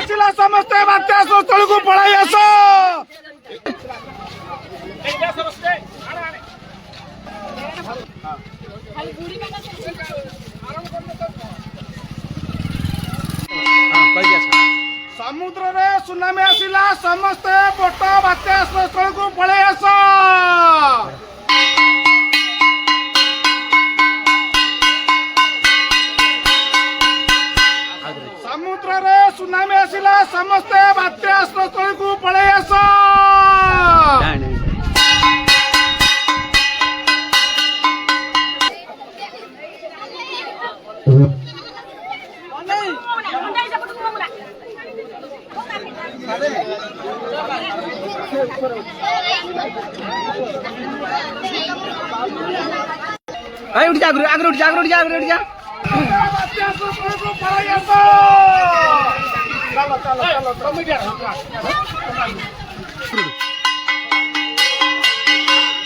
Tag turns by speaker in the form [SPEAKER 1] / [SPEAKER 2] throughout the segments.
[SPEAKER 1] ଆସିଲା ସମସ୍ତେ ବାତ୍ୟା ସ୍ଥଳକୁ ପଳାଇ ଆସ। ସମୁଦ୍ରରେ ସୁନାମି ଆସିଲା ସମସ୍ତେ ବଟ ବାତ୍ୟା ସ୍ଥଳକୁ ପଳାଇ ଆସ। ସମୁଦ୍ରରେ ସୁନାମି ଆସିଲା ସମସ୍ତେ ବାତ୍ୟା ସ୍ଥଳକୁ ପଳାଇ ଆସ।
[SPEAKER 2] उठ जा आगे उठ जा आगे उठ जा आगे उठ जा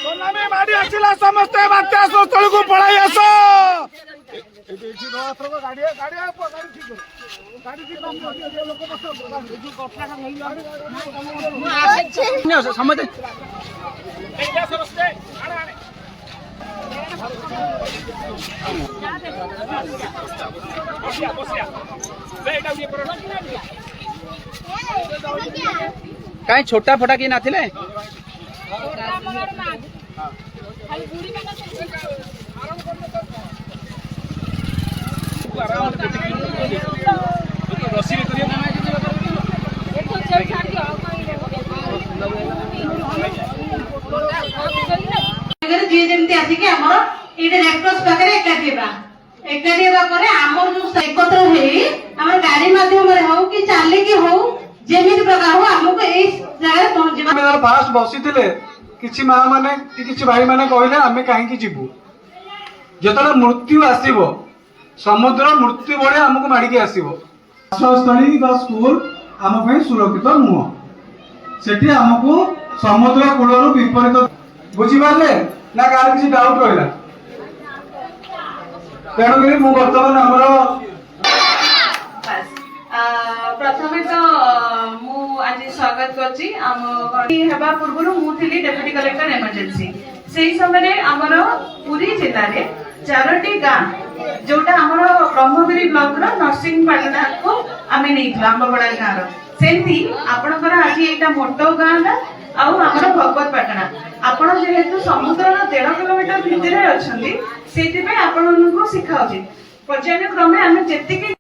[SPEAKER 1] ସୁନାମି ମାଡ଼ି ଆସିଲା ସମସ୍ତେ ବାତ୍ୟା ସ୍ଥଳକୁ ପଳାଇ ଆସ।
[SPEAKER 2] ସମସ୍ତେ कहीं छोटा फोटा किए ना थिले
[SPEAKER 3] जी जमी आसिक रेडक्रॉस पाखे एकाठी एकत्र हो गाड़ी मध्यम हो कि चलिकी हो जमी प्रकार हो आमको यही जगह पहुंचा
[SPEAKER 4] फास्ट बसी किसी माँ मैंने कि भाई मैंने कहले आम कहीं जीवु जो मृत्यु आसब समुद्र मृत्यु भाई आमको माड़िकी आसब आश्रयस्थली स्कूल आम सुरक्षित नुह से आमको समुद्र कूल विपरीत बुझीपारे ना गाँव किसी डाउट रहा तेणुक बर्तमान आमर
[SPEAKER 3] प्रथम तो आज स्वागत करवा पूर्व मुझे डेप्यूटी कलेक्टर इमरजेंसी से समय आमर पुरी जिले में 4टी गाँ जोटा आमर ब्रह्मगिरी ब्लॉक नरसिंहपाटना को आम नहीं आंबपड़ा गाँव सेमती आपणकर आज यहाँ मोटो गाँ आमर भगवतपाटना आपण जेहेतु समुद्र 1.5 किलोमीटर भितर अच्छा से शिखा पर्यायक्रमे आम जी